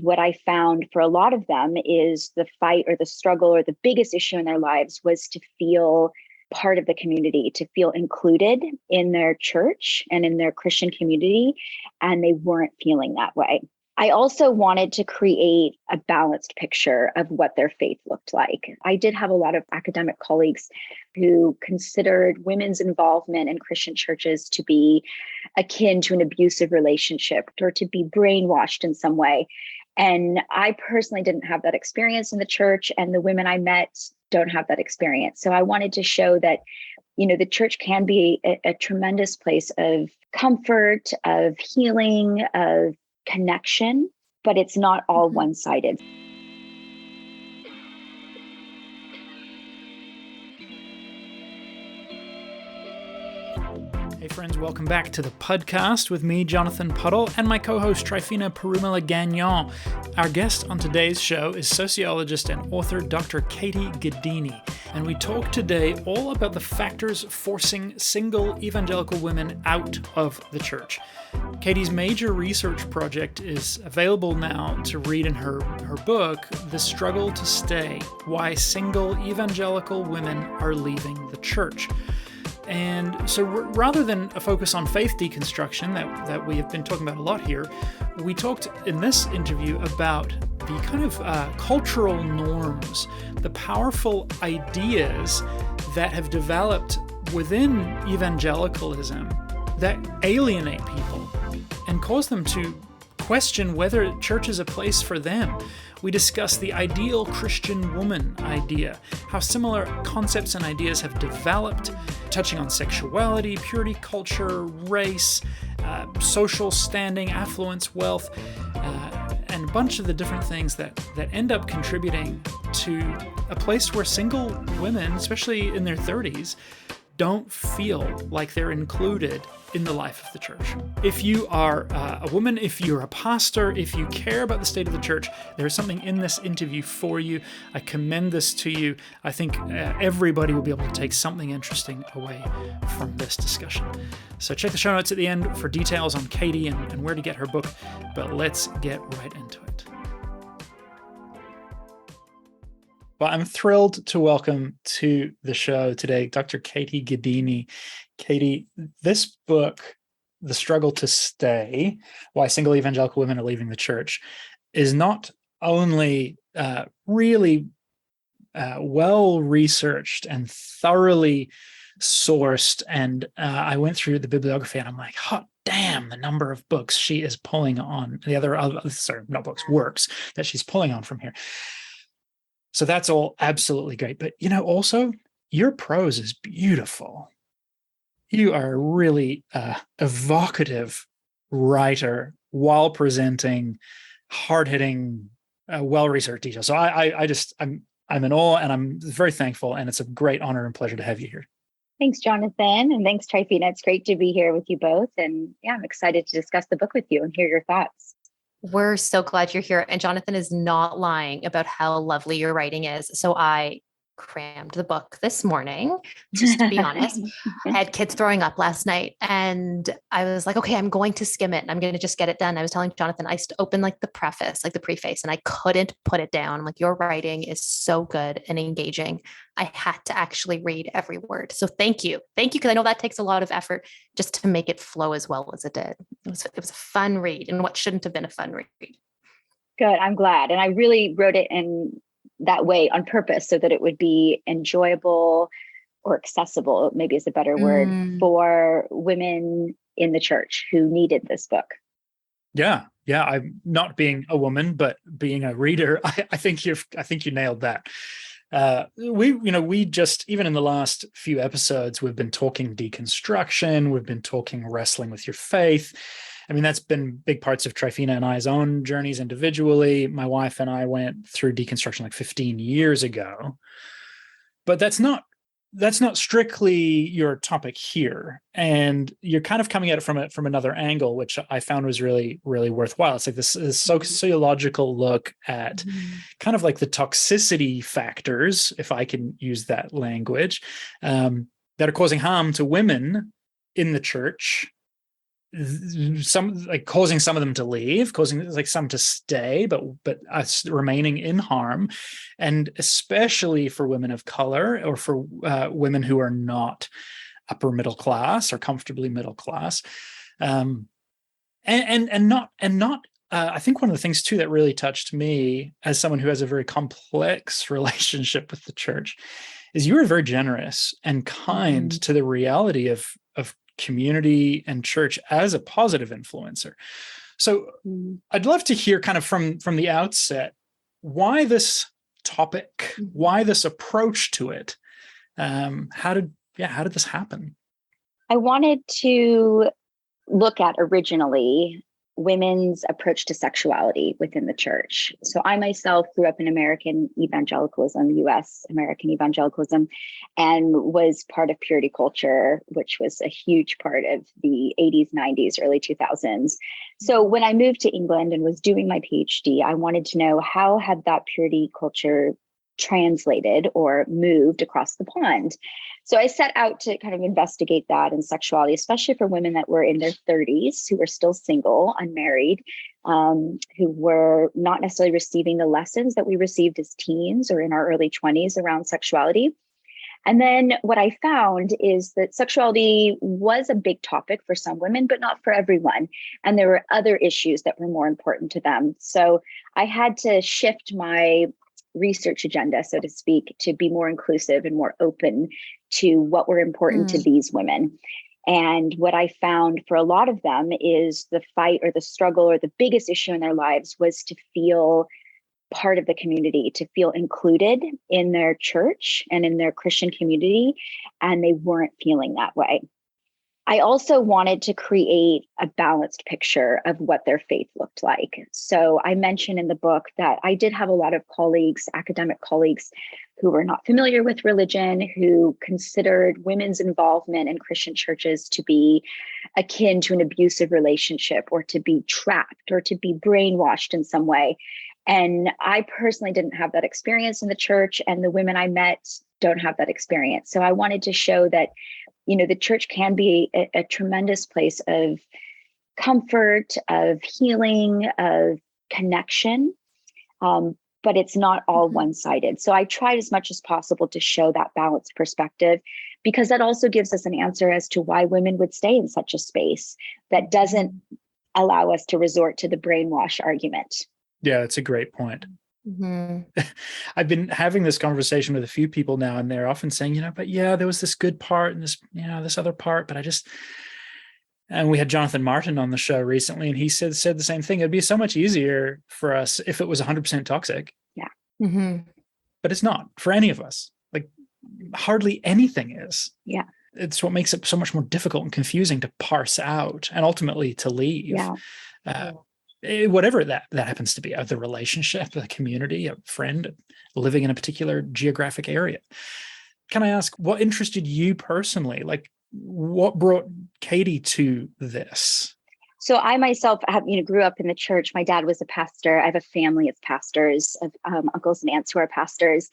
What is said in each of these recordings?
What I found for a lot of them is the fight or the struggle or the biggest issue in their lives was to feel part of the community, to feel included in their church and in their Christian community. And they weren't feeling that way. I also wanted to create a balanced picture of what their faith looked like. I did have a lot of academic colleagues who considered women's involvement in Christian churches to be akin to an abusive relationship or to be brainwashed in some way. And I personally didn't have that experience in the church, and the women I met don't have that experience. So I wanted to show that, the church can be a tremendous place of comfort, of healing, of connection, but it's not all one-sided. Hey friends, welcome back to the podcast with me, Jonathan Puddle, and my co-host Trifina Perumala-Gagnon. Our guest on today's show is sociologist and author Dr. Katie Gaddini, and we talk today all about the factors forcing single evangelical women out of the church. Katie's major research project is available now to read in her book, The Struggle to Stay: Why Single Evangelical Women Are Leaving the Church. And so rather than a focus on faith deconstruction that we have been talking about a lot here, we talked in this interview about the kind of cultural norms, the powerful ideas that have developed within evangelicalism that alienate people and cause them to question whether church is a place for them. We discuss the ideal Christian woman idea, how similar concepts and ideas have developed, touching on sexuality, purity culture, race, social standing, affluence, wealth, and a bunch of the different things that end up contributing to a place where single women, especially in their 30s, don't feel like they're included in the life of the church. If you are a woman, if you're a pastor, if you care about the state of the church, there is something in this interview for you. I commend this to you. I think everybody will be able to take something interesting away from this discussion. So check the show notes at the end for details on Katie and where to get her book, but let's get right into it. Well, I'm thrilled to welcome to the show today Dr. Katie Gaddini. Katie, this book, The Struggle to Stay: Why Single Evangelical Women Are Leaving the Church, is not only really well-researched and thoroughly sourced, and I went through the bibliography and I'm like, hot damn, the number of books she is pulling on, works that she's pulling on from here. So that's all absolutely great. But, also your prose is beautiful. You are a really evocative writer while presenting hard-hitting, well-researched details. So I'm in awe, and I'm very thankful, and it's a great honor and pleasure to have you here. Thanks, Jonathan. And thanks, Trifina. It's great to be here with you both. And I'm excited to discuss the book with you and hear your thoughts. We're so glad you're here. And Jonathan is not lying about how lovely your writing is. So I crammed the book this morning, just to be honest. I had kids throwing up last night and I was like, okay, I'm going to skim it and I'm going to just get it done. I was telling Jonathan, I opened the preface, the preface, and I couldn't put it down. I'm like, your writing is so good and engaging. I had to actually read every word. So thank you. Because I know that takes a lot of effort just to make it flow as well as it did. It was a fun read, and what shouldn't have been a fun read. Good. I'm glad. And I really wrote it in that way on purpose so that it would be enjoyable or accessible, maybe is a better word, for women in the church who needed this book. Yeah. I'm not being a woman, but being a reader, I think you nailed that. We just, even in the last few episodes, we've been talking deconstruction, we've been talking wrestling with your faith. I mean, that's been big parts of Trifina and I's own journeys individually. My wife and I went through deconstruction 15 years ago, but that's not strictly your topic here. And you're kind of coming at it from another angle, which I found was really, really worthwhile. It's like this sociological look at kind of like the toxicity factors, if I can use that language, that are causing harm to women in the church some like causing some of them to leave, causing like some to stay, but us remaining in harm, and especially for women of color or for women who are not upper middle class or comfortably middle class, and not. I think one of the things too that really touched me as someone who has a very complex relationship with the church is you were very generous and kind to the reality of community and church as a positive influencer. So I'd love to hear kind of from the outset, why this topic, why this approach to it? How did this happen? I wanted to look at originally women's approach to sexuality within the church. So I myself grew up in American evangelicalism, US American evangelicalism, and was part of purity culture, which was a huge part of the 80s, 90s, early 2000s. So when I moved to England and was doing my PhD, I wanted to know how had that purity culture translated or moved across the pond. So I set out to kind of investigate that and sexuality, especially for women that were in their 30s, who were still single, unmarried, who were not necessarily receiving the lessons that we received as teens or in our early 20s around sexuality. And then what I found is that sexuality was a big topic for some women, but not for everyone. And there were other issues that were more important to them. So I had to shift my research agenda, so to speak, to be more inclusive and more open to what were important to these women. And what I found for a lot of them is the fight or the struggle or the biggest issue in their lives was to feel part of the community, to feel included in their church and in their Christian community, and they weren't feeling that way. I also wanted to create a balanced picture of what their faith looked like. So I mentioned in the book that I did have a lot of colleagues, academic colleagues, who were not familiar with religion, who considered women's involvement in Christian churches to be akin to an abusive relationship or to be trapped or to be brainwashed in some way. And I personally didn't have that experience in the church, and the women I met don't have that experience. So I wanted to show that the church can be a tremendous place of comfort, of healing, of connection, but it's not all one-sided. So I tried as much as possible to show that balanced perspective, because that also gives us an answer as to why women would stay in such a space that doesn't allow us to resort to the brainwash argument. Yeah, that's a great point. I've been having this conversation with a few people now, and they're often saying, but there was this good part and this, this other part, but and we had Jonathan Martin on the show recently, and he said the same thing. It'd be so much easier for us if it was 100% toxic. Yeah. But it's not for any of us. Like hardly anything is. Yeah. It's what makes it so much more difficult and confusing to parse out and ultimately to leave. Yeah. Whatever that happens to be, the relationship, the community, a friend, living in a particular geographic area. Can I ask, what interested you personally? Like, what brought Katie to this? So I myself have, grew up in the church. My dad was a pastor. I have a family of pastors, of uncles and aunts who are pastors.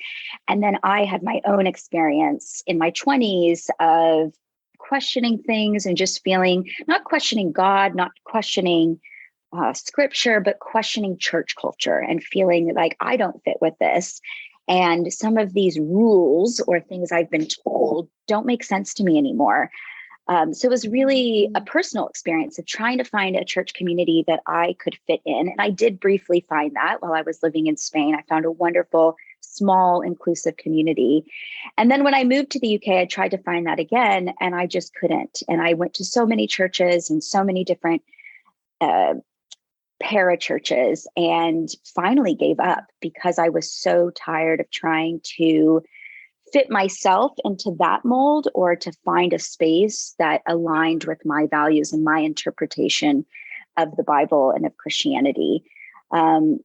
And then I had my own experience in my 20s of questioning things and just feeling, not questioning God, not questioning scripture, but questioning church culture and feeling like I don't fit with this. And some of these rules or things I've been told don't make sense to me anymore. So it was really a personal experience of trying to find a church community that I could fit in. And I did briefly find that while I was living in Spain. I found a wonderful, small, inclusive community. And then when I moved to the UK, I tried to find that again, and I just couldn't. And I went to so many churches and so many different parachurches, and finally gave up because I was so tired of trying to fit myself into that mold or to find a space that aligned with my values and my interpretation of the Bible and of Christianity. And,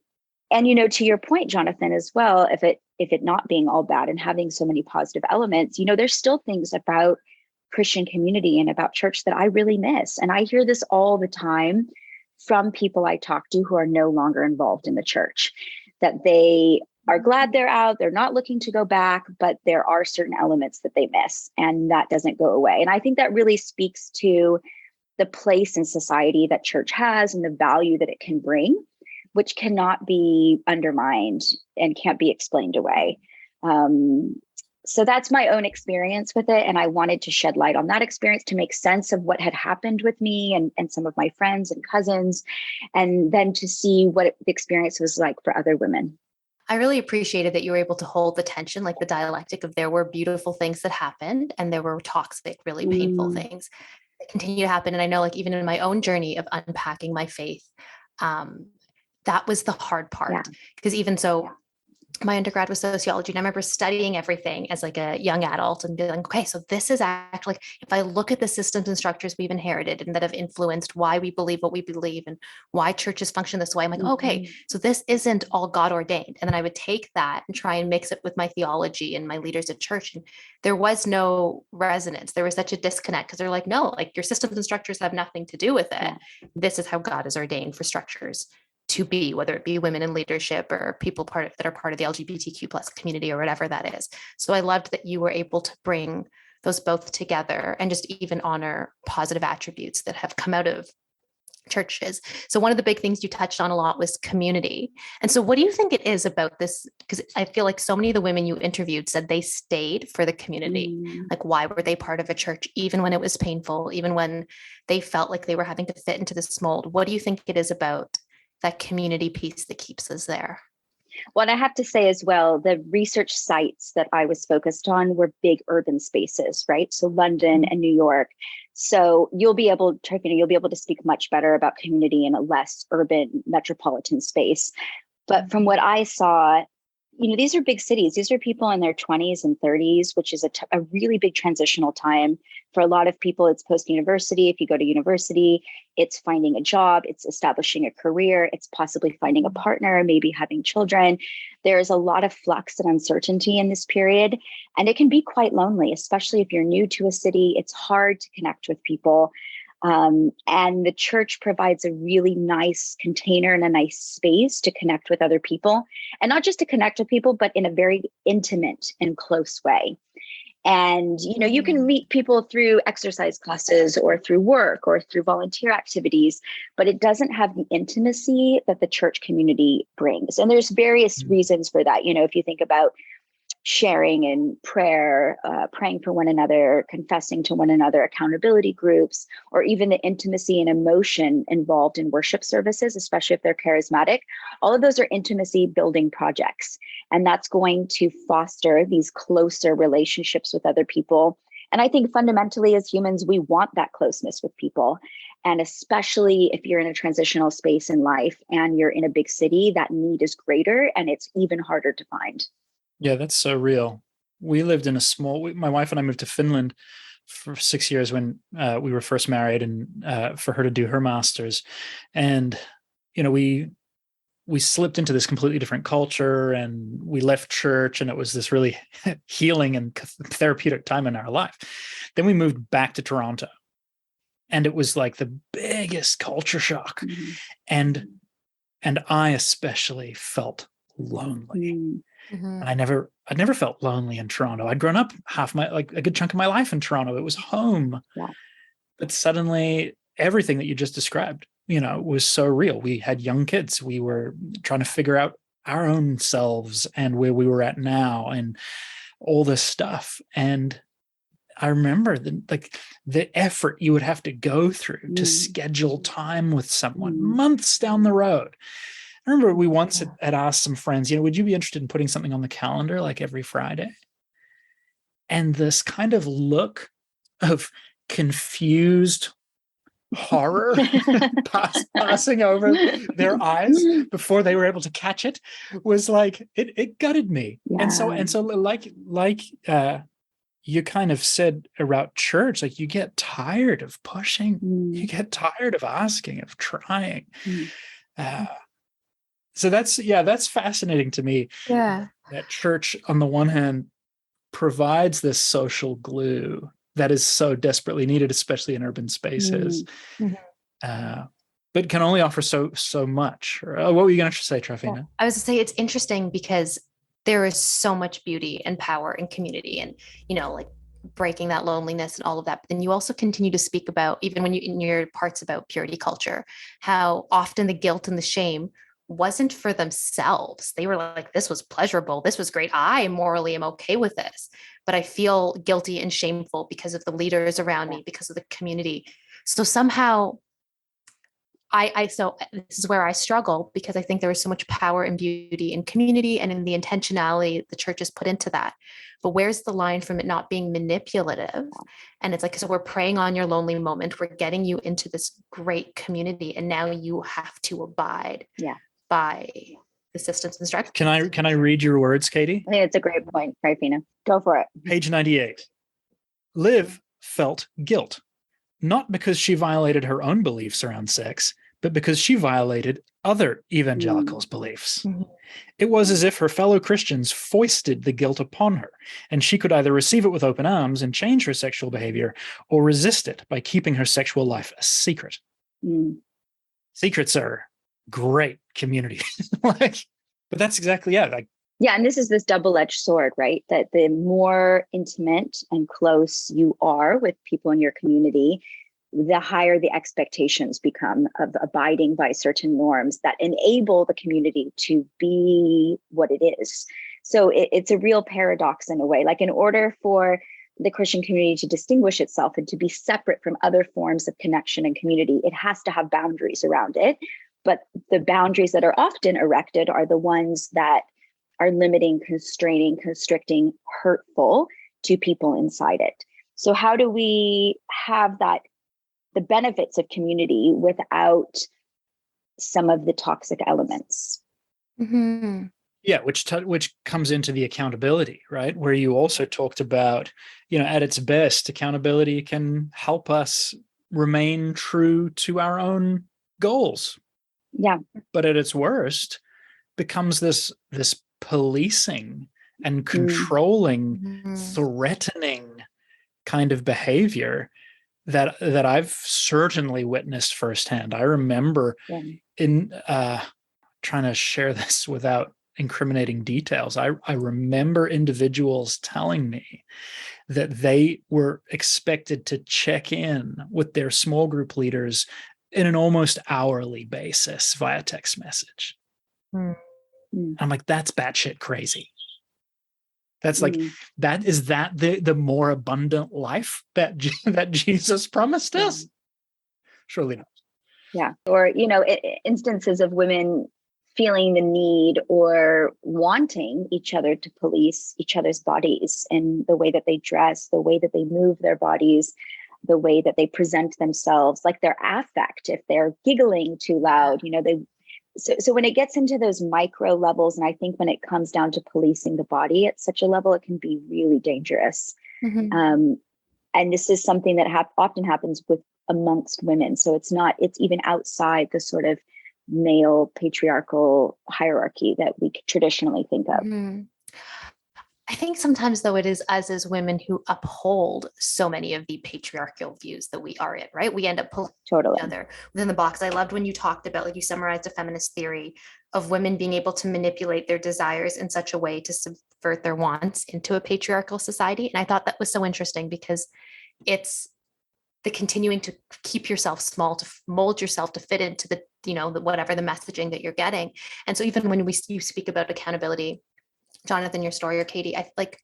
to your point, Jonathan, as well, if it not being all bad and having so many positive elements, there's still things about Christian community and about church that I really miss. And I hear this all the time from people I talk to who are no longer involved in the church, that they are glad they're out, they're not looking to go back, but there are certain elements that they miss, and that doesn't go away. And I think that really speaks to the place in society that church has and the value that it can bring, which cannot be undermined and can't be explained away. So that's my own experience with it. And I wanted to shed light on that experience to make sense of what had happened with me and some of my friends and cousins, and then to see what the experience was like for other women. I really appreciated that you were able to hold the tension, like the dialectic of there were beautiful things that happened and there were toxic, really painful things that continue to happen. And I know, like, even in my own journey of unpacking my faith, that was the hard part. Because even so, my undergrad was sociology, and I remember studying everything as like a young adult and being like, okay, so this is actually, if I look at the systems and structures we've inherited and that have influenced why we believe what we believe and why churches function this way, I'm like, okay, so this isn't all God ordained. And then I would take that and try and mix it with my theology and my leaders at church. And there was no resonance. There was such a disconnect because they're like, no, like your systems and structures have nothing to do with it. This is how God has ordained for structures to be, whether it be women in leadership or people that are part of the LGBTQ plus community or whatever that is. So I loved that you were able to bring those both together and just even honor positive attributes that have come out of churches. So one of the big things you touched on a lot was community. And so what do you think it is about this? Because I feel like so many of the women you interviewed said they stayed for the community. Like, why were they part of a church, even when it was painful, even when they felt like they were having to fit into this mold? What do you think it is about that community piece that keeps us there? Well, I have to say as well, the research sites that I was focused on were big urban spaces, right? So London and New York. So you'll be able to speak much better about community in a less urban metropolitan space. But from what I saw, these are big cities. These are people in their 20s and 30s, which is a really big transitional time. For a lot of people, it's post-university. If you go to university, it's finding a job, it's establishing a career, it's possibly finding a partner, maybe having children. There's a lot of flux and uncertainty in this period, and it can be quite lonely, especially if you're new to a city. It's hard to connect with people. And the church provides a really nice container and a nice space to connect with other people, and not just to connect with people, but in a very intimate and close way. And, you can meet people through exercise classes or through work or through volunteer activities, but it doesn't have the intimacy that the church community brings. And there's various reasons for that. If you think about sharing in prayer, praying for one another, confessing to one another, accountability groups, or even the intimacy and emotion involved in worship services, especially if they're charismatic. All of those are intimacy building projects. And that's going to foster these closer relationships with other people. And I think fundamentally as humans, we want that closeness with people. And especially if you're in a transitional space in life and you're in a big city, that need is greater and it's even harder to find. Yeah, that's so real. We lived in my wife and I moved to Finland for 6 years when we were first married, and for her to do her master's. And, we slipped into this completely different culture, and we left church, and it was this really healing and therapeutic time in our life. Then we moved back to Toronto, and it was like the biggest culture shock. And I especially felt lonely. And I'd never felt lonely in Toronto. I'd grown up a good chunk of my life in Toronto. It was home. Yeah. But suddenly everything that you just described, was so real. We had young kids. We were trying to figure out our own selves and where we were at now and all this stuff. And I remember the effort you would have to go through to schedule time with someone months down the road. I remember we once had asked some friends, would you be interested in putting something on the calendar like every Friday? And this kind of look of confused horror passing over their eyes before they were able to catch it was like, it gutted me. Yeah. And so like you kind of said about church, like you get tired of pushing, you get tired of asking, of trying. So that's fascinating to me. Yeah. That church, on the one hand, provides this social glue that is so desperately needed, especially in urban spaces, but can only offer so much. What were you going to say, Tryphena? Yeah. I was going to say it's interesting because there is so much beauty and power in community, and like breaking that loneliness and all of that. But then you also continue to speak about, even when you in your parts about purity culture, how often the guilt and the shame wasn't for themselves. They were like, this was pleasurable. This was great. I morally am okay with this, but I feel guilty and shameful because of the leaders around me, because of the community. So somehow so this is where I struggle, because I think there is so much power and beauty in community and in the intentionality the church has put into that. But where's the line from it not being manipulative? And it's like, so we're preying on your lonely moment. We're getting you into this great community, and now you have to abide by the system's instructions. Can I read your words, Katie? I think it's a great point, Trifina. Go for it. Page 98. Liv felt guilt, not because she violated her own beliefs around sex, but because she violated other evangelicals' beliefs. Mm-hmm. It was as if her fellow Christians foisted the guilt upon her, and she could either receive it with open arms and change her sexual behavior, or resist it by keeping her sexual life a secret. Secrets are great community. But that's exactly it. And this is this double-edged sword, right? That the more intimate and close you are with people in your community, the higher the expectations become of abiding by certain norms that enable the community to be what it is. So it's a real paradox in a way. Like, in order for the Christian community to distinguish itself and to be separate from other forms of connection and community, it has to have boundaries around it. But the boundaries that are often erected are the ones that are limiting, constraining, constricting, hurtful to people inside it. So how do we have that, the benefits of community, without some of the toxic elements? Mm-hmm. Yeah, which comes into the accountability, right? Where you also talked about, at its best, accountability can help us remain true to our own goals. Yeah. But at its worst, becomes this policing and controlling, threatening kind of behavior that I've certainly witnessed firsthand. I remember in trying to share this without incriminating details. I remember individuals telling me that they were expected to check in with their small group leaders in an almost hourly basis via text message. I'm like, that's batshit crazy. That's like, that is the more abundant life that Jesus promised us? Surely not. Yeah. Or, instances of women feeling the need or wanting each other to police each other's bodies and the way that they dress, the way that they move their bodies, the way that they present themselves, like their affect, if they're giggling too loud, So when it gets into those micro levels, and I think when it comes down to policing the body at such a level, it can be really dangerous. And this is something that often happens amongst women. So it's even outside the sort of male patriarchal hierarchy that we traditionally think of. I think sometimes, though, it is us as women who uphold so many of the patriarchal views that we are in, right? We end up pulling each other within the box. I loved when you talked about, like, you summarized a feminist theory of women being able to manipulate their desires in such a way to subvert their wants into a patriarchal society. And I thought that was so interesting, because it's the continuing to keep yourself small, to mold yourself to fit into the, whatever the messaging that you're getting. And so even when you speak about accountability, Jonathan, your story, or Katie, I like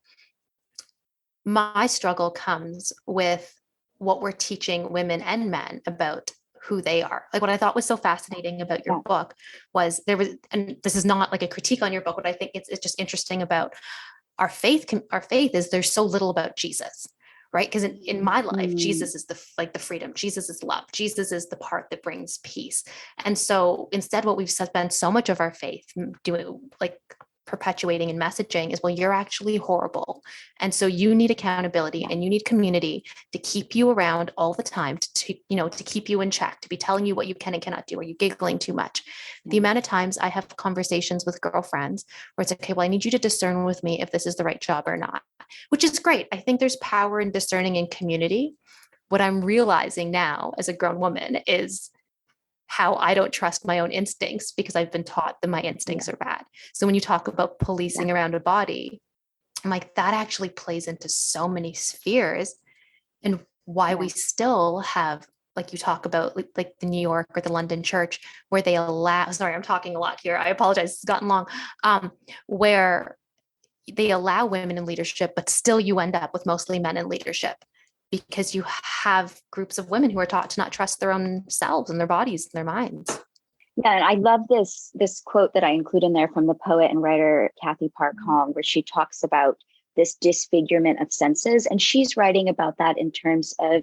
my struggle comes with what we're teaching women and men about who they are. Like, what I thought was so fascinating about your book was and this is not like a critique on your book, but I think it's just interesting about our faith. Our faith is there's so little about Jesus, right? Because in my life, Jesus is the freedom. Jesus is love. Jesus is the part that brings peace. And so instead, what we've spent so much of our faith doing, like, perpetuating and messaging is, well, you're actually horrible. And so you need accountability and you need community to keep you around all the time, to keep you in check, to be telling you what you can and cannot do. Are you giggling too much? The amount of times I have conversations with girlfriends where it's okay, well, I need you to discern with me if this is the right job or not, which is great. I think there's power in discerning in community. What I'm realizing now as a grown woman is how I don't trust my own instincts, because I've been taught that my instincts are bad. So when you talk about policing around a body, I'm like, that actually plays into so many spheres, and why we still have, like you talk about, like the New York or the London church, where they allow, sorry, I'm talking a lot here, I apologize, it's gotten long, where they allow women in leadership, but still you end up with mostly men in leadership, because you have groups of women who are taught to not trust their own selves and their bodies and their minds. Yeah, and I love this quote that I include in there from the poet and writer Kathy Park Hong, where she talks about this disfigurement of senses. And she's writing about that in terms of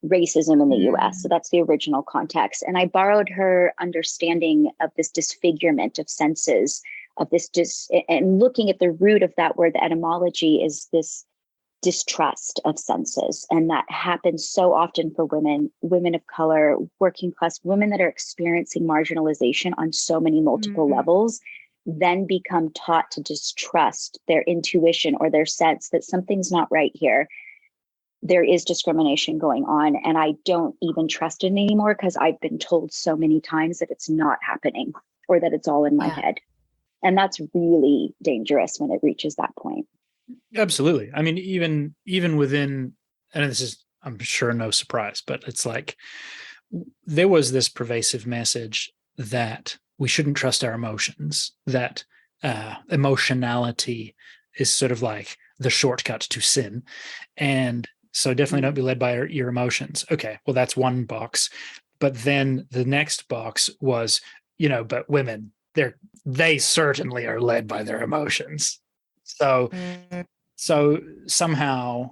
racism in the US. So that's the original context. And I borrowed her understanding of this disfigurement of senses, of this and looking at the root of that word, the etymology is this distrust of senses. And that happens so often for women of color, working class women that are experiencing marginalization on so many multiple levels, then become taught to distrust their intuition or their sense that something's not right here. There is discrimination going on, and I don't even trust it anymore because I've been told so many times that it's not happening or that it's all in my head. And that's really dangerous when it reaches that point. Absolutely. I mean, even within, and this is, I'm sure, no surprise, but it's like there was this pervasive message that we shouldn't trust our emotions, that emotionality is sort of like the shortcut to sin. And so definitely don't be led by your emotions. Okay, well, that's one box. But then the next box was, but women, they certainly are led by their emotions. So somehow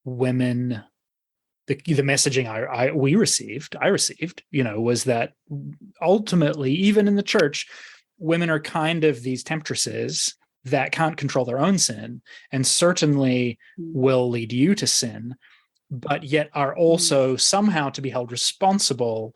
women, the messaging I received, was that ultimately, even in the church, women are kind of these temptresses that can't control their own sin and certainly will lead you to sin, but yet are also somehow to be held responsible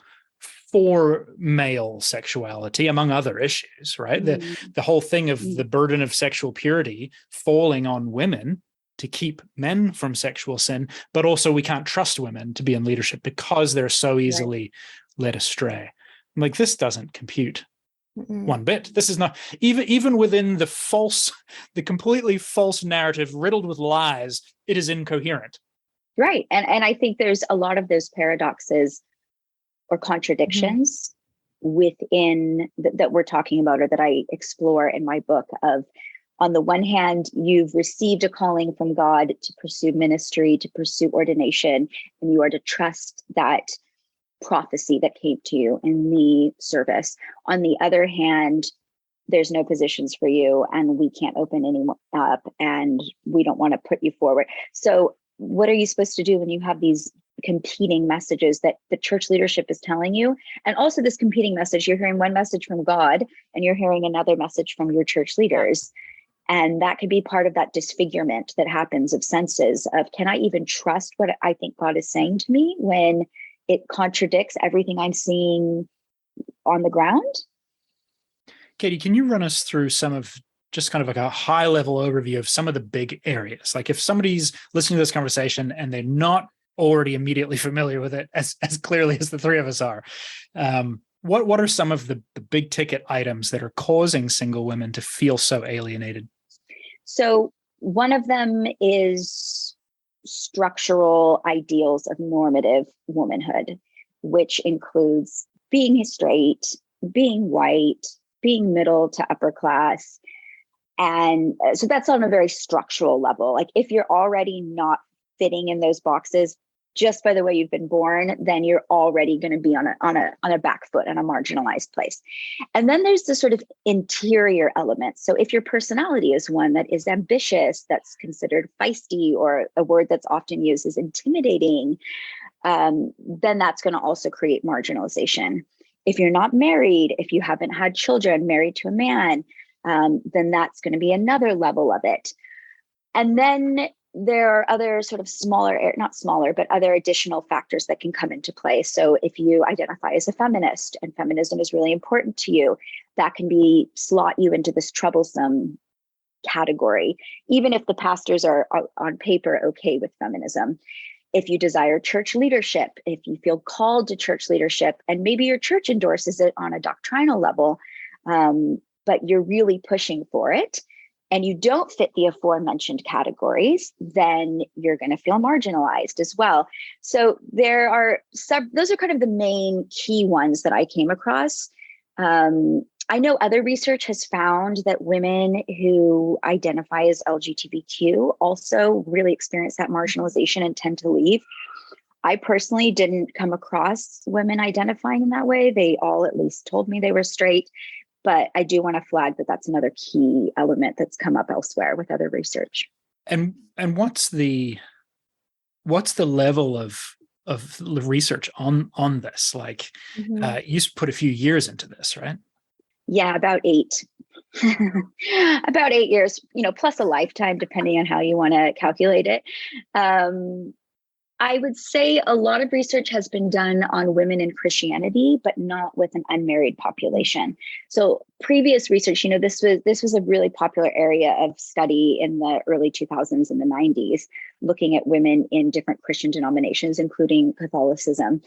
for male sexuality, among other issues, right? The whole thing of the burden of sexual purity falling on women to keep men from sexual sin, but also we can't trust women to be in leadership because they're so easily led astray. I'm like, this doesn't compute one bit. This is not, even within the completely false narrative riddled with lies, it is incoherent. Right. And I think there's a lot of those paradoxes or contradictions within that we're talking about, or that I explore in my book. Of, on the one hand, you've received a calling from God to pursue ministry, to pursue ordination, and you are to trust that prophecy that came to you in the service. On the other hand, there's no positions for you and we can't open any up and we don't want to put you forward. So what are you supposed to do when you have these competing messages that the church leadership is telling you? And also this competing message, you're hearing one message from God and you're hearing another message from your church leaders. And that could be part of that disfigurement that happens of senses of, can I even trust what I think God is saying to me when it contradicts everything I'm seeing on the ground? Katie, can you run us through some of just kind of like a high level overview of some of the big areas? Like if somebody's listening to this conversation and they're not already immediately familiar with it as clearly as the three of us are, what are some of the big ticket items that are causing single women to feel so alienated? So one of them is structural ideals of normative womanhood, which includes being straight, being white, being middle to upper class. And so that's on a very structural level. Like if you're already not fitting in those boxes just by the way you've been born, then you're already going to be on a back foot in a marginalized place. And then there's the sort of interior element. So if your personality is one that is ambitious, that's considered feisty, or a word that's often used as intimidating, then that's going to also create marginalization. If you're not married, if you haven't had children, married to a man, then that's going to be another level of it. And then there are other sort of not smaller, but other additional factors that can come into play. So if you identify as a feminist and feminism is really important to you, that can slot you into this troublesome category, even if the pastors are on paper okay with feminism. If you desire church leadership, if you feel called to church leadership, and maybe your church endorses it on a doctrinal level, but you're really pushing for it, and you don't fit the aforementioned categories, then you're going to feel marginalized as well. So there are those are kind of the main key ones that I came across. I know other research has found that women who identify as LGBTQ also really experience that marginalization and tend to leave. I personally didn't come across women identifying in that way. They all at least told me they were straight. But I do want to flag that that's another key element that's come up elsewhere with other research. And what's the level of research on this? Like, you put a few years into this, right? Yeah, about 8. About 8 years, plus a lifetime, depending on how you want to calculate it. I would say a lot of research has been done on women in Christianity, but not with an unmarried population. So previous research, this was a really popular area of study in the early 2000s and the 90s, looking at women in different Christian denominations, including Catholicism,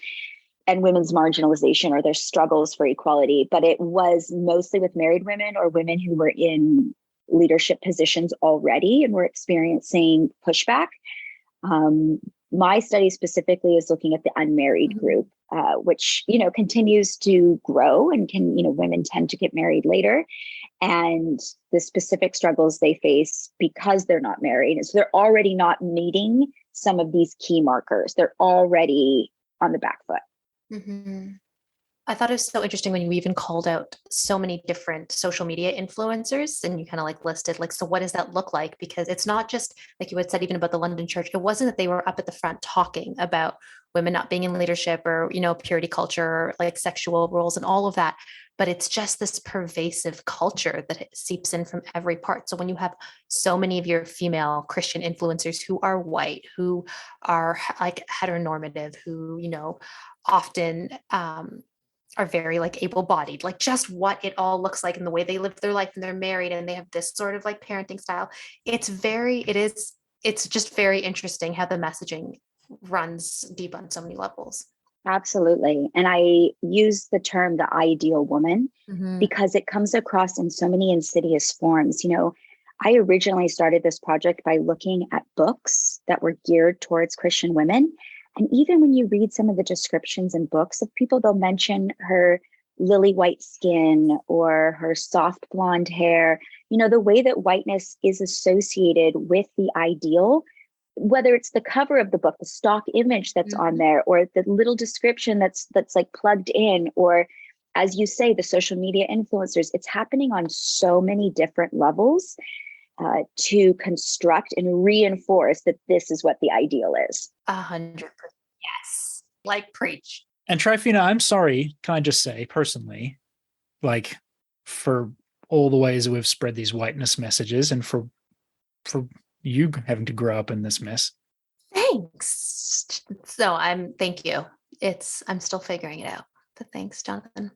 and women's marginalization or their struggles for equality. But it was mostly with married women or women who were in leadership positions already and were experiencing pushback. My study specifically is looking at the unmarried group, which, continues to grow and women tend to get married later, and the specific struggles they face because they're not married. And so they're already not meeting some of these key markers. They're already on the back foot. Mm-hmm. I thought it was so interesting when you even called out so many different social media influencers, and you kind of listed, so what does that look like? Because it's not just like you had said, even about the London church. It wasn't that they were up at the front talking about women not being in leadership or, purity culture, sexual roles and all of that. But it's just this pervasive culture that seeps in from every part. So when you have so many of your female Christian influencers who are white, who are heteronormative, who, often, are very able-bodied, just what it all looks like and the way they live their life, and they're married and they have this sort of parenting style. It's just very interesting how the messaging runs deep on so many levels. Absolutely. And I use the term the ideal woman because it comes across in so many insidious forms. I originally started this project by looking at books that were geared towards Christian women. And even when you read some of the descriptions in books of people, they'll mention her lily white skin or her soft blonde hair, the way that whiteness is associated with the ideal, whether it's the cover of the book, the stock image that's on there, or the little description that's plugged in, or as you say, the social media influencers. It's happening on so many different levels to construct and reinforce that this is what the ideal is. 100%. Yes. Preach. And Tryphena, I'm sorry, can I just say personally, for all the ways that we've spread these whiteness messages and for you having to grow up in this mess. Thanks. So thank you. I'm still figuring it out. But thanks, Jonathan.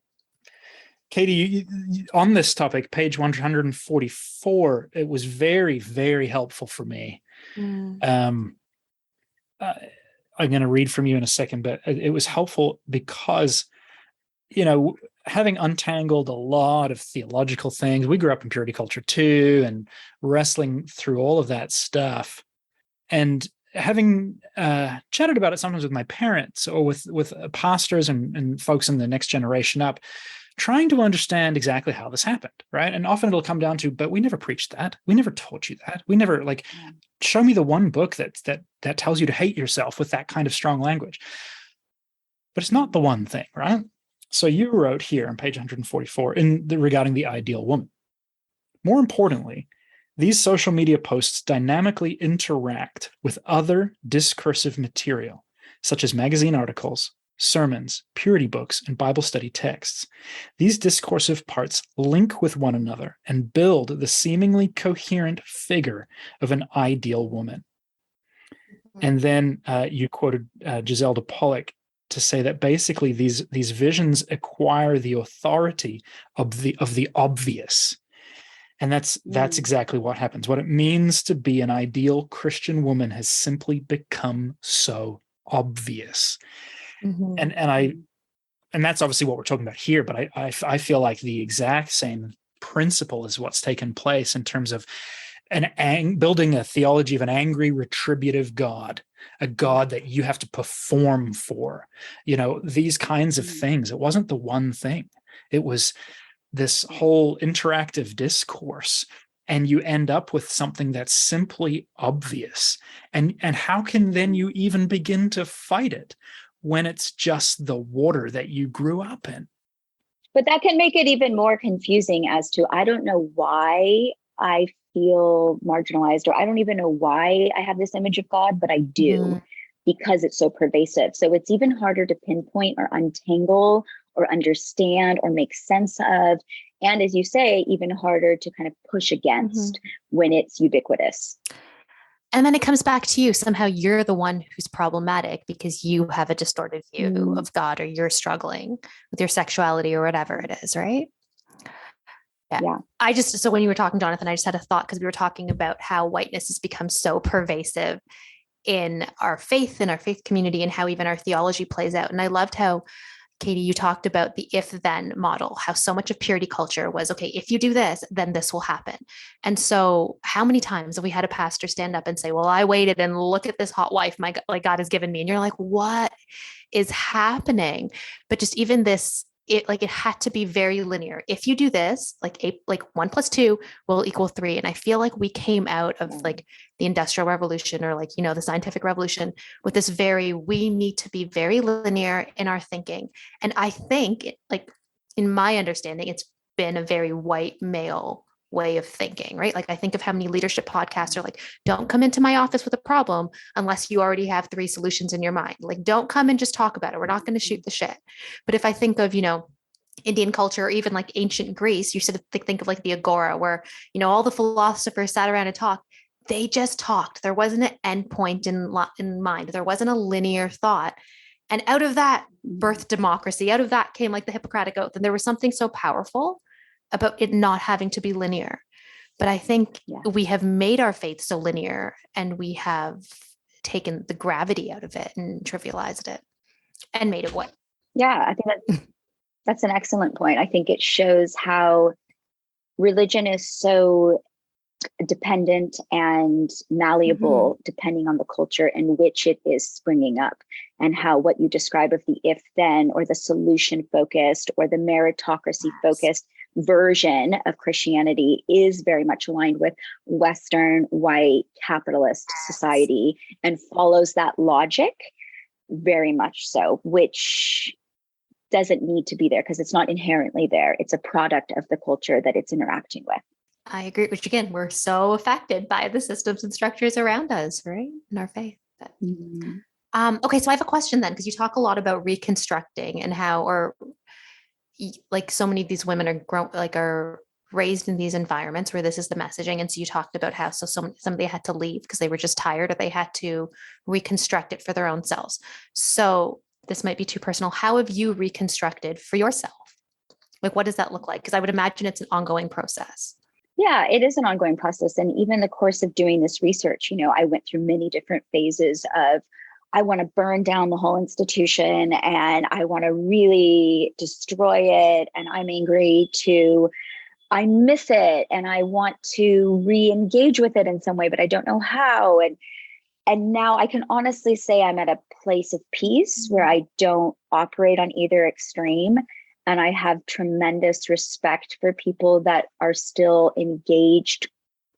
Katie, you, on this topic, page 144, it was very, very helpful for me. I'm going to read from you in a second, but it was helpful because, having untangled a lot of theological things, we grew up in purity culture too, and wrestling through all of that stuff, and having chatted about it sometimes with my parents or with pastors and folks in the next generation up, trying to understand exactly how this happened, right? And often it'll come down to, but we never preached that. We never taught you that. We never show me the one book that tells you to hate yourself with that kind of strong language. But it's not the one thing, right? So you wrote here on page 144 regarding the ideal woman. More importantly, these social media posts dynamically interact with other discursive material, such as magazine articles, sermons, purity books, and Bible study texts. These discursive parts link with one another and build the seemingly coherent figure of an ideal woman. And then you quoted Giselle de Pollock to say that basically these visions acquire the authority of the obvious. And that's exactly what happens. What it means to be an ideal Christian woman has simply become so obvious. And that's obviously what we're talking about here, but I feel like the exact same principle is what's taken place in terms of building a theology of an angry, retributive God, a God that you have to perform for, these kinds of things. It wasn't the one thing. It was this whole interactive discourse, and you end up with something that's simply obvious. And how can then you even begin to fight it when it's just the water that you grew up in? But that can make it even more confusing as to, I don't know why I feel marginalized, or I don't even know why I have this image of God, but I do because it's so pervasive. So it's even harder to pinpoint or untangle or understand or make sense of. And as you say, even harder to kind of push against when it's ubiquitous. And then it comes back to you. Somehow you're the one who's problematic because you have a distorted view of God, or you're struggling with your sexuality or whatever it is, right? Yeah. So when you were talking, Jonathan, I just had a thought, because we were talking about how whiteness has become so pervasive in our faith community, and how even our theology plays out. And I loved how, Katie, you talked about the if-then model, how so much of purity culture was, okay, if you do this, then this will happen. And so how many times have we had a pastor stand up and say, well, I waited and look at this hot wife God has given me. And you're like, what is happening? But just even this, it had to be very linear. If you do this, like 1 + 2 will equal 3. And I feel like we came out of the Industrial Revolution, or the scientific revolution, with this we need to be very linear in our thinking. And I think, in my understanding, it's been a very white male way of thinking, right? I think of how many leadership podcasts are don't come into my office with a problem unless you already have 3 solutions in your mind. Don't come and just talk about it. We're not going to shoot the shit. But if I think of, Indian culture, or even ancient Greece, you sort of think of the agora, where, all the philosophers sat around and talked. They just talked. There wasn't an end point in mind. There wasn't a linear thought. And out of that birthed democracy. Out of that came the Hippocratic Oath. And there was something so powerful about it not having to be linear. But I think we have made our faith so linear, and we have taken the gravity out of it and trivialized it and made it what? Yeah, I think that's an excellent point. I think it shows how religion is so dependent and malleable depending on the culture in which it is springing up, and how what you describe of the if-then, or the solution-focused, or the meritocracy-focused version of Christianity is very much aligned with Western white capitalist society, and follows that logic very much so, which doesn't need to be there because it's not inherently there. It's a product of the culture that it's interacting with. I agree, which again, we're so affected by the systems and structures around us, right? In our faith. Okay, so I have a question then, because you talk a lot about reconstructing and how, or so many of these women are raised in these environments where this is the messaging. And so you talked about how somebody had to leave because they were just tired, or they had to reconstruct it for their own selves. So this might be too personal. How have you reconstructed for yourself? What does that look like? Because I would imagine it's an ongoing process. Yeah, it is an ongoing process. And even in the course of doing this research, I went through many different phases of, I want to burn down the whole institution and I want to really destroy it. And I'm angry, to I miss it and I want to re-engage with it in some way, but I don't know how. And now I can honestly say I'm at a place of peace where I don't operate on either extreme. And I have tremendous respect for people that are still engaged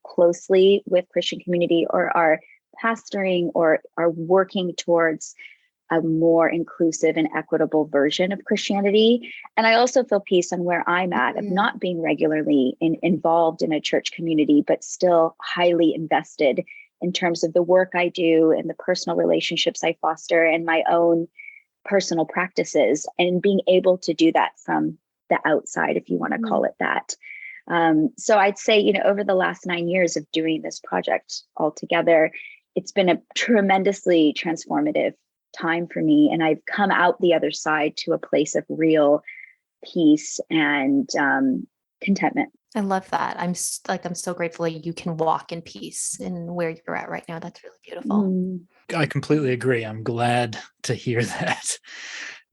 closely with Christian community, or are pastoring, or are working towards a more inclusive and equitable version of Christianity. And I also feel peace on where I'm at, of not being regularly involved in a church community, but still highly invested in terms of the work I do and the personal relationships I foster and my own personal practices, and being able to do that from the outside, if you want to call it that. So I'd say, over the last 9 years of doing this project altogether, it's been a tremendously transformative time for me. And I've come out the other side to a place of real peace and contentment. I love that. I'm so grateful that you can walk in peace in where you're at right now. That's really beautiful. I completely agree. I'm glad to hear that.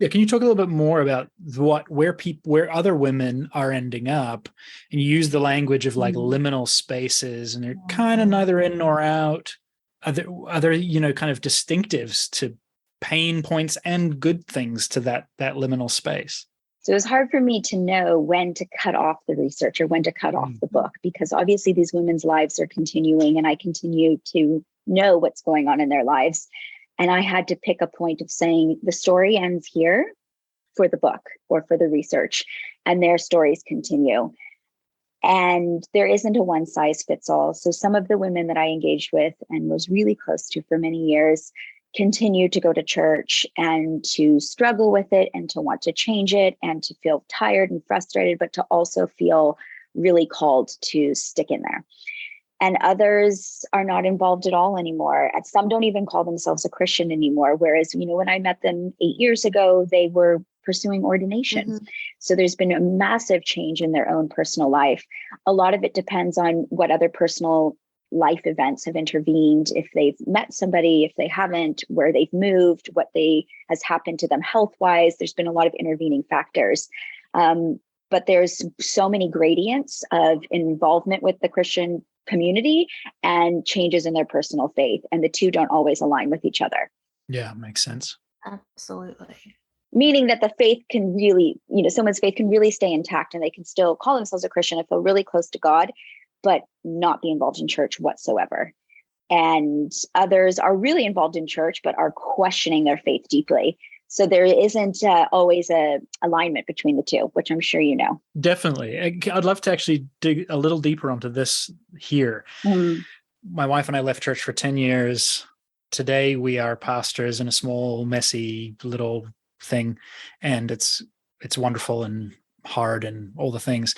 Yeah, can you talk a little bit more about where other women are ending up, and you use the language of like liminal spaces, and they're kind of neither in nor out. Are there kind of distinctives to pain points and good things to that liminal space? So it was hard for me to know when to cut off the research or when to cut off the book, because obviously these women's lives are continuing and I continue to know what's going on in their lives. And I had to pick a point of saying the story ends here for the book or for the research, and their stories continue. And there isn't a one size fits all. So some of the women that I engaged with and was really close to for many years continue to go to church and to struggle with it and to want to change it and to feel tired and frustrated, but to also feel really called to stick in there. And others are not involved at all anymore. And some don't even call themselves a Christian anymore. Whereas, when I met them 8 years ago, they were pursuing ordination. So there's been a massive change in their own personal life. A lot of it depends on what other personal life events have intervened, if they've met somebody, if they haven't, where they've moved, what has happened to them health-wise. There's been a lot of intervening factors. But there's so many gradients of involvement with the Christian community and changes in their personal faith. And the two don't always align with each other. Yeah, makes sense. Absolutely. Meaning that the faith can really, someone's faith can really stay intact and they can still call themselves a Christian and feel really close to God, but not be involved in church whatsoever. And others are really involved in church, but are questioning their faith deeply. So there isn't always a alignment between the two, which I'm sure you know. Definitely. I'd love to actually dig a little deeper onto this here. My wife and I left church for 10 years. Today we are pastors in a small, messy little thing, and it's wonderful and hard and all the things.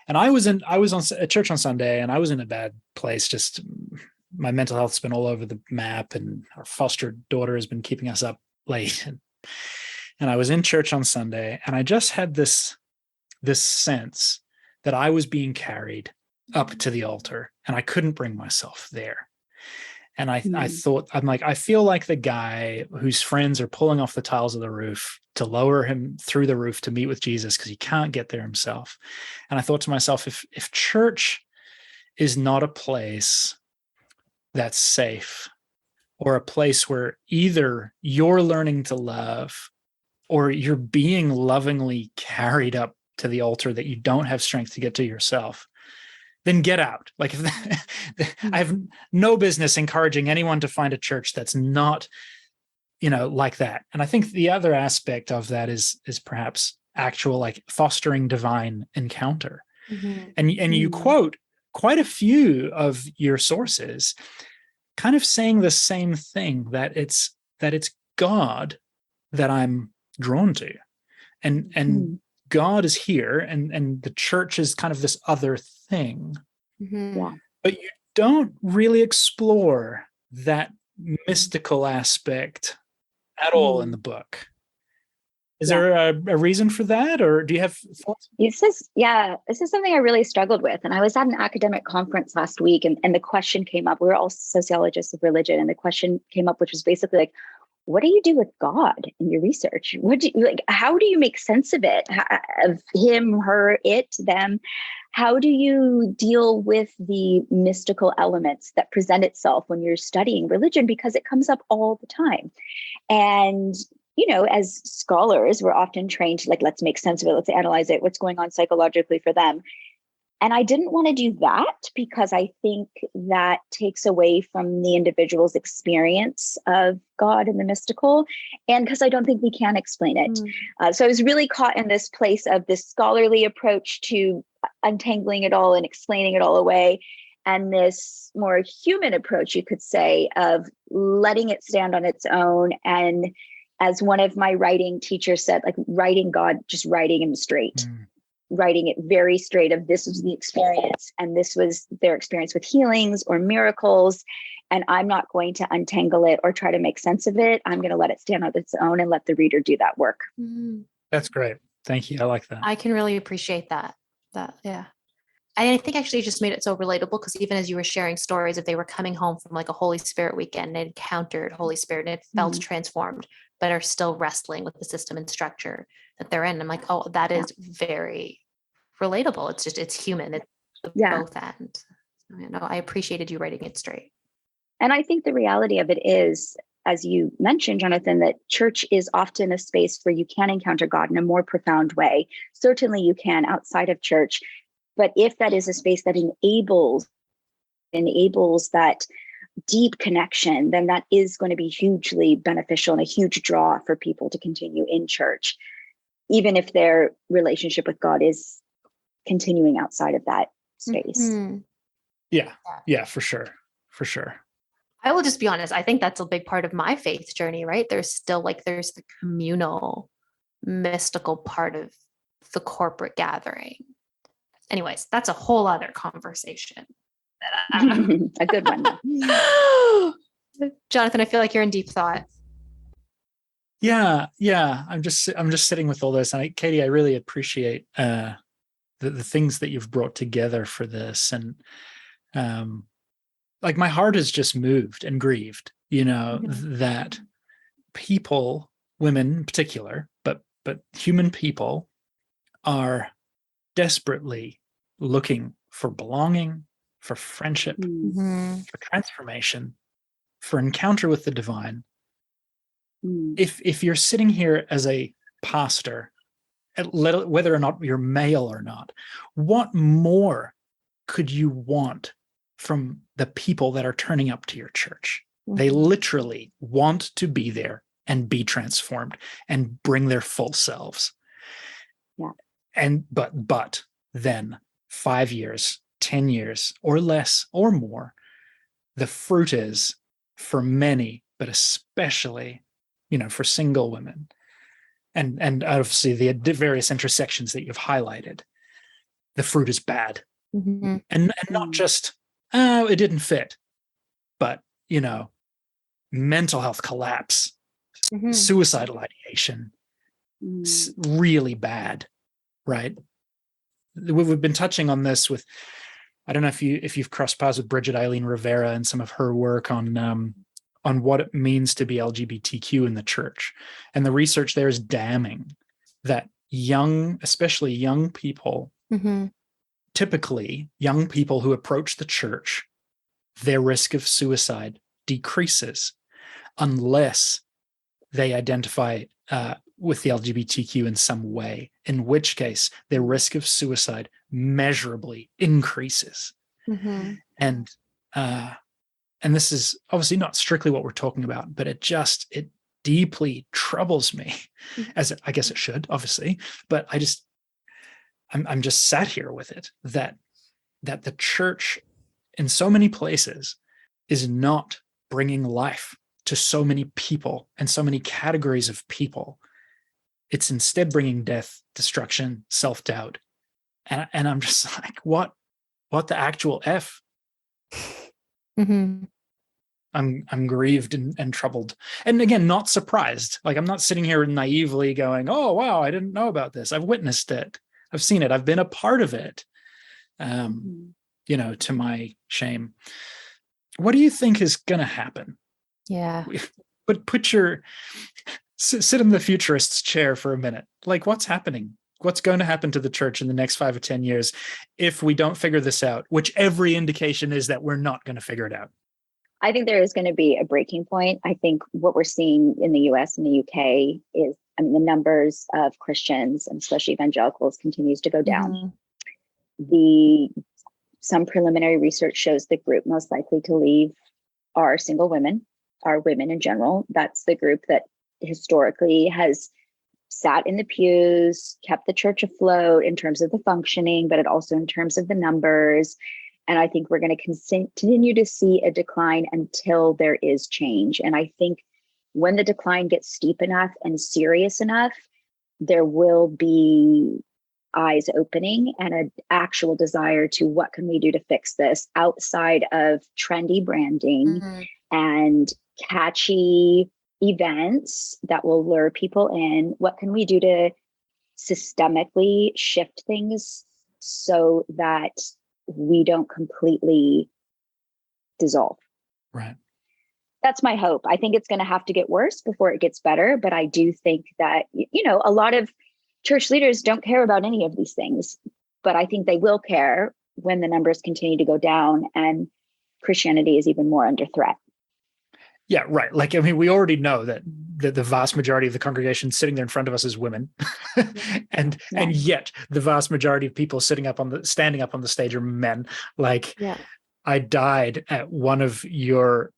And I was on at church on Sunday, and I was in a bad place. Just my mental health's been all over the map, and our foster daughter has been keeping us up late. And I was in church on Sunday, and I just had this sense that I was being carried up to the altar, and I couldn't bring myself there. And I thought, I'm like, I feel like the guy whose friends are pulling off the tiles of the roof to lower him through the roof to meet with Jesus because he can't get there himself. And I thought to myself, if church is not a place that's safe, or a place where either you're learning to love or you're being lovingly carried up to the altar that you don't have strength to get to yourself, then get out. Like, I have no business encouraging anyone to find a church that's not, like that. And I think the other aspect of that is perhaps actual, like, fostering divine encounter. And you quote quite a few of your sources kind of saying the same thing, that it's God that I'm drawn to, and God is here, and the church is kind of this other thing. But you don't really explore that mystical aspect at all in the book. Is there a reason for that, or do you have thoughts? This is something I really struggled with. And I was at an academic conference last week, and the question came up. We were all sociologists of religion, and the question came up, which was basically like, what do you do with God in your research? How do you make sense of it? Of him, her, it, them? How do you deal with the mystical elements that present itself when you're studying religion? Because it comes up all the time. And as scholars, we're often trained to let's make sense of it. Let's analyze it. What's going on psychologically for them? And I didn't want to do that because I think that takes away from the individual's experience of God and the mystical, and because I don't think we can explain it. So I was really caught in this place of this scholarly approach to untangling it all and explaining it all away, and this more human approach, you could say, of letting it stand on its own. And as one of my writing teachers said, like writing God, just writing him straight, writing it very straight of this was the experience and this was their experience with healings or miracles. And I'm not going to untangle it or try to make sense of it. I'm going to let it stand on its own and let the reader do that work. That's great. Thank you. I like that. I can really appreciate that. Yeah. And I think actually it just made it so relatable, because even as you were sharing stories, if they were coming home from like a Holy Spirit weekend and encountered Holy Spirit and it felt transformed, but are still wrestling with the system and structure that they're in. I'm like, oh, that is very relatable. It's human. It's both ends. I appreciated you writing it straight. And I think the reality of it is, as you mentioned, Jonathan, that church is often a space where you can encounter God in a more profound way. Certainly you can outside of church. But if that is a space that enables that deep connection, then that is going to be hugely beneficial and a huge draw for people to continue in church, even if their relationship with God is continuing outside of that space. Mm-hmm. Yeah, for sure. I will just be honest. I think that's a big part of my faith journey, right? There's the communal, mystical part of the corporate gathering. Anyways, that's a whole other conversation. A good one. Jonathan, I feel like you're in deep thought. Yeah. I'm just sitting with all this, and Katie, I really appreciate the things that you've brought together for this, and like my heart is just moved and grieved, that people, women in particular, but human people are desperately looking for belonging, for friendship, for transformation, for encounter with the divine. If you're sitting here as a pastor, whether or not you're male or not, what more could you want from the people that are turning up to your church? They literally want to be there and be transformed and bring their full selves. Yeah. And but then 5 years, 10 years or less or more, the fruit is, for many, but especially, for single women, and obviously the various intersections that you've highlighted, the fruit is bad. And not just, it didn't fit, but, mental health collapse, suicidal ideation, really bad, right? We've been touching on this with, I don't know if you've crossed paths with Bridget Eileen Rivera and some of her work on what it means to be LGBTQ in the church. And the research there is damning that especially young people, typically young people who approach the church, their risk of suicide decreases unless they identify with the LGBTQ in some way, in which case their risk of suicide measurably increases. And this is obviously not strictly what we're talking about, but it deeply troubles me, as I guess it should, obviously. But I'm just sat here with it, that the church in so many places is not bringing life to so many people and so many categories of people. It's instead bringing death, destruction, self-doubt. And I'm just like, what the actual F? I'm grieved and troubled. And again, not surprised. Like, I'm not sitting here naively going, oh, wow, I didn't know about this. I've witnessed it. I've seen it. I've been a part of it, to my shame. What do you think is going to happen? Yeah. But sit in the futurist's chair for a minute. Like, what's happening? What's going to happen to the church in the next 5 or 10 years if we don't figure this out, which every indication is that we're not going to figure it out? I think there is going to be a breaking point. I think what we're seeing in the US and the UK is, the numbers of Christians, and especially evangelicals, continues to go down. Some preliminary research shows the group most likely to leave are single women, are women in general. That's the group that historically has sat in the pews, kept the church afloat in terms of the functioning, but also in terms of the numbers. And I think we're going to continue to see a decline until there is change. And I think when the decline gets steep enough and serious enough, there will be eyes opening and an actual desire to, what can we do to fix this outside of trendy branding and catchy events that will lure people in? What can we do to systemically shift things so that we don't completely dissolve? Right. That's my hope. I think it's going to have to get worse before it gets better. But I do think that, a lot of church leaders don't care about any of these things. But I think they will care when the numbers continue to go down and Christianity is even more under threat. Yeah, right. Like, I mean, we already know that the vast majority of the congregation sitting there in front of us is women. and yet the vast majority of people standing up on the stage are men. Like, I died at one of your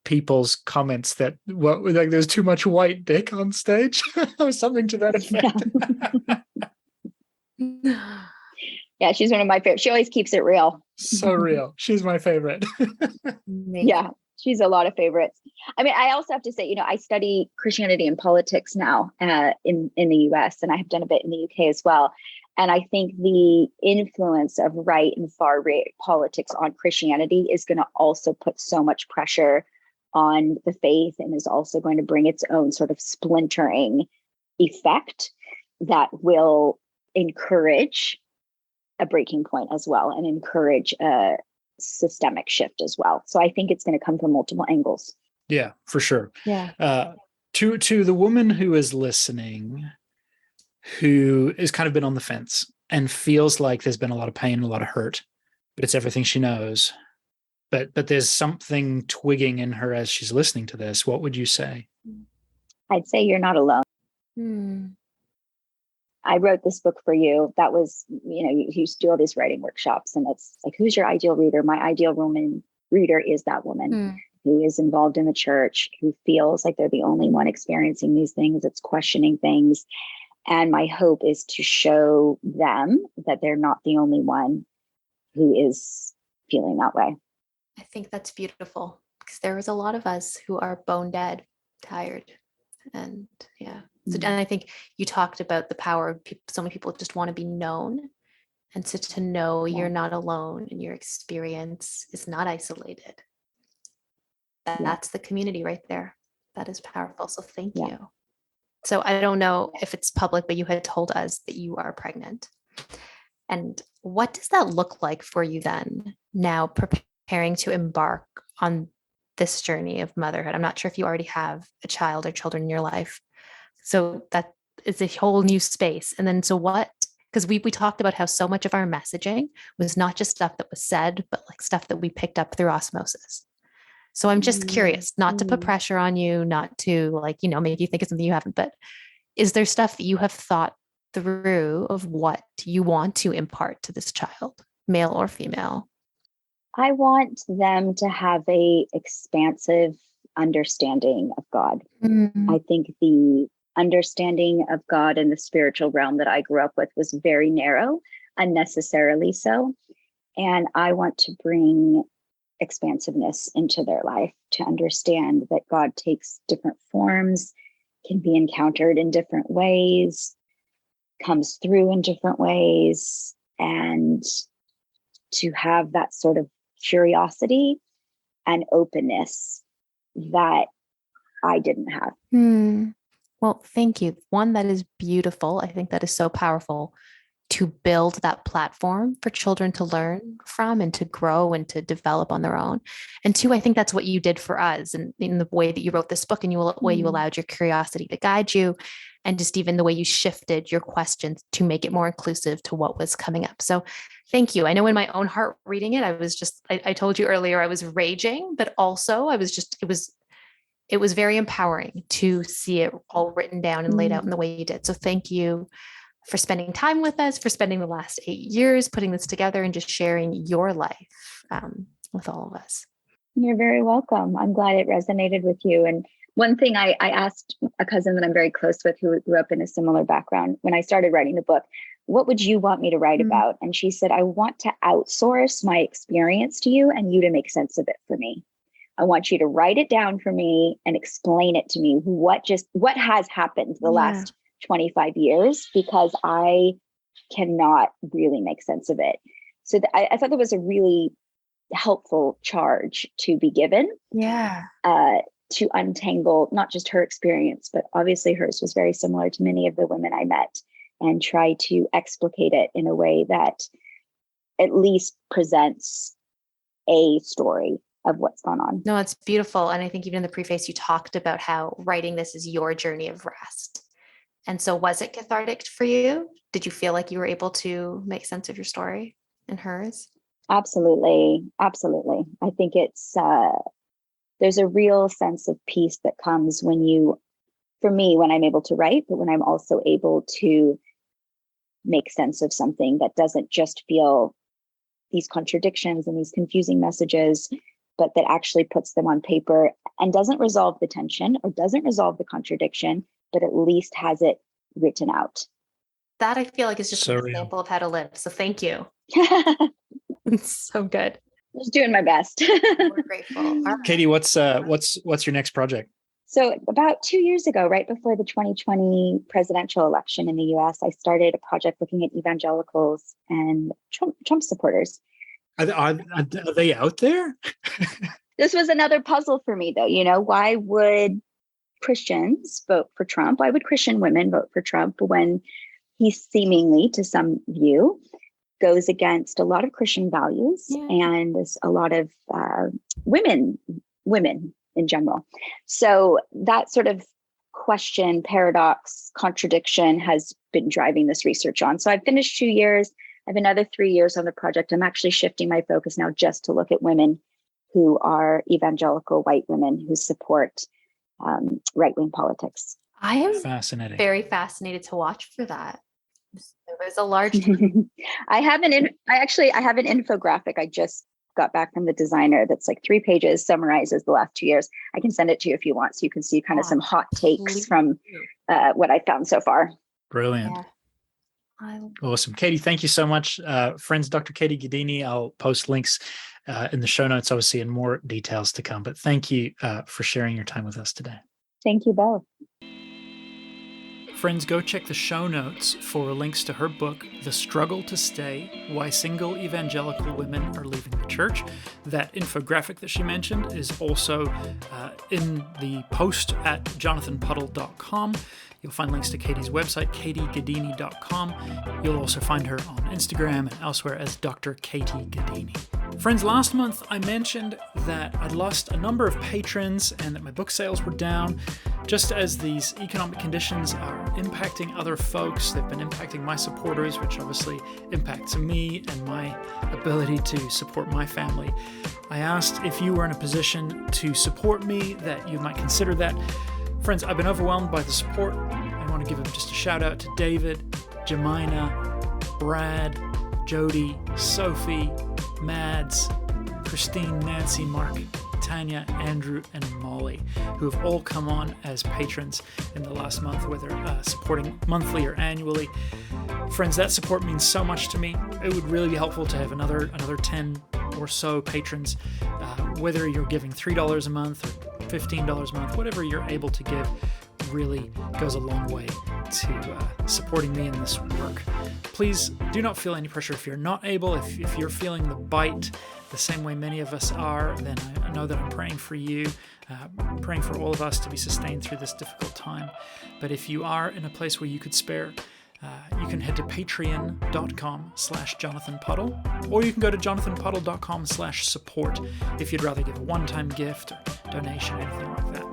people's comments that like there's too much white dick on stage or something to that effect. Yeah, she's one of my favorites. She always keeps it real. So real. She's my favorite. Yeah, she's a lot of favorites. I mean, I also have to say, I study Christianity and politics now in the US, and I have done a bit in the UK as well. And I think the influence of right and far right politics on Christianity is going to also put so much pressure on the faith and is also going to bring its own sort of splintering effect that will encourage a breaking point as well and encourage a systemic shift as well. So I think it's going to come from multiple angles. Yeah, for sure. Yeah. To the woman who is listening, who has kind of been on the fence and feels like there's been a lot of pain, a lot of hurt, but it's everything she knows. But there's something twigging in her as she's listening to this. What would you say? I'd say you're not alone. I wrote this book for you. That was, you used to do all these writing workshops, and it's like, who's your ideal reader? My ideal reader is that woman who is involved in the church, who feels like they're the only one experiencing these things, that's questioning things. And my hope is to show them that they're not the only one who is feeling that way. I think that's beautiful, because there was a lot of us who are bone dead, tired. And and I think you talked about the power of people. So many people just want to be known. And so to know you're not alone and your experience is not isolated. That's the community right there. That is powerful. So thank you. So I don't know if it's public, but you had told us that you are pregnant. And what does that look like for you then, now preparing to embark on this journey of motherhood? I'm not sure if you already have a child or children in your life. So that is a whole new space. And then, so what, because we talked about how so much of our messaging was not just stuff that was said, but like stuff that we picked up through osmosis. So I'm just curious, not to put pressure on you, not to make you think of something you haven't, but is there stuff that you have thought through of what you want to impart to this child, male or female? I want them to have a expansive understanding of God. I think the understanding of God in the spiritual realm that I grew up with was very narrow, unnecessarily so. And I want to bring expansiveness into their life, to understand that God takes different forms, can be encountered in different ways, comes through in different ways, and to have that sort of curiosity and openness that I didn't have. Well, thank you. One, that is beautiful. I think that is so powerful to build that platform for children to learn from and to grow and to develop on their own. And two, I think that's what you did for us, and in the way that you wrote this book and the way you allowed your curiosity to guide you, and just even the way you shifted your questions to make it more inclusive to what was coming up. So thank you. I know in my own heart reading it, I was just, I told you earlier, I was raging, but also I was just, it was very empowering to see it all written down and laid out in the way you did. So thank you for spending time with us, for spending the last 8 years putting this together and just sharing your life with all of us. You're very welcome. I'm glad it resonated with you. And one thing I asked a cousin that I'm very close with, who grew up in a similar background, when I started writing the book, what would you want me to write about? And she said, I want to outsource my experience to you and you to make sense of it for me. I want you to write it down for me and explain it to me, what has happened the last 25 years, because I cannot really make sense of it. So I thought that was a really helpful charge to be given. To untangle not just her experience, but obviously hers was very similar to many of the women I met, and try to explicate it in a way that at least presents a story of what's gone on. No, it's beautiful. And I think even in the preface, you talked about how writing this is your journey of rest. And so was it cathartic for you? Did you feel like you were able to make sense of your story and hers? Absolutely. Absolutely. I think it's, there's a real sense of peace that comes when you, for me, when I'm able to write, but when I'm also able to make sense of something that doesn't just feel these contradictions and these confusing messages, but that actually puts them on paper and doesn't resolve the tension or doesn't resolve the contradiction, but at least has it written out. That I feel like is just So an real. example of how to live. So thank you. It's so good. Just doing my best. We're grateful. All right. Katie, what's your next project? So about 2 years ago, right before the 2020 presidential election in the US, I started a project looking at evangelicals and Trump supporters. Are they out there? This was another puzzle for me, though. You know, why would Christians vote for Trump? Why would Christian women vote for Trump when he seemingly, to some view, goes against a lot of Christian values and a lot of women in general? So that sort of question, paradox, contradiction has been driving this research on. So I've finished 2 years. I have another 3 years on the project. I'm actually shifting my focus now just to look at women who are evangelical white women who support right-wing politics. I am Fascinating. very fascinated to watch for that. There was a large I have an infographic I just got back from the designer that's like 3 pages, summarizes the last 2 years. I can send it to you if you want, so you can see kind of some hot takes from what I found so far. Brilliant. Yeah. Awesome. Katie, thank you so much. Friends, Dr. Katie Gaddini, I'll post links in the show notes, obviously, and more details to come. But thank you for sharing your time with us today. Thank you both. Friends, go check the show notes for links to her book, The Struggle to Stay, Why Single Evangelical Women Are Leaving the Church. That infographic that she mentioned is also in the post at jonathanpuddle.com. You'll find links to Katie's website, katiegaddini.com. You'll also find her on Instagram and elsewhere as Dr. Katie Gaddini. Friends, last month I mentioned that I'd lost a number of patrons and that my book sales were down. Just as these economic conditions are impacting other folks, they've been impacting my supporters, which obviously impacts me and my ability to support my family. I asked if you were in a position to support me, that you might consider that. Friends, I've been overwhelmed by the support. I want to give just a shout out to David, Jemina, Brad, Jody, Sophie, Mads, Christine, Nancy, Mark, Tanya, Andrew, and Molly, who have all come on as patrons in the last month, whether supporting monthly or annually. Friends, that support means so much to me. It would really be helpful to have another 10 or so patrons, whether you're giving $3 a month or $15 a month, whatever you're able to give really goes a long way to supporting me in this work. Please do not feel any pressure if you're not able. If you're feeling the bite the same way many of us are, then I know that I'm praying for you, praying for all of us to be sustained through this difficult time. But if you are in a place where you could spare, you can head to patreon.com/JonathanPuddle, or you can go to jonathanpuddle.com/support if you'd rather give a one-time gift or donation, anything like that.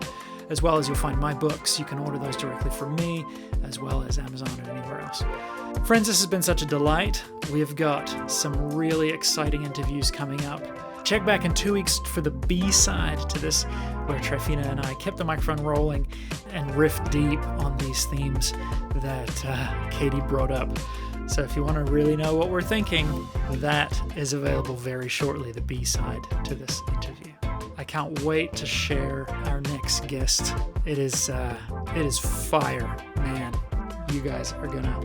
As well as you'll find my books. You can order those directly from me, as well as Amazon or anywhere else. Friends, this has been such a delight. We've got some really exciting interviews coming up. Check back in 2 weeks for the B-side to this, where Trifina and I kept the microphone rolling and riffed deep on these themes that Katie brought up. So if you want to really know what we're thinking, that is available very shortly, the B-side to this interview. I can't wait to share our next guest. It is fire, man. You guys are gonna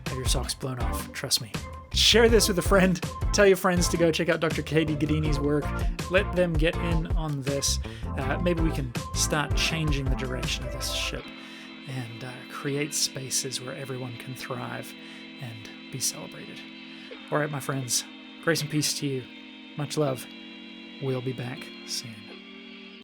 have your socks blown off, trust me. Share this with a friend. Tell your friends to go check out Dr. Katie Gaddini's work. Let them get in on this. Maybe we can start changing the direction of this ship and create spaces where everyone can thrive and be celebrated. All right, my friends, grace and peace to you. Much love. We'll be back soon.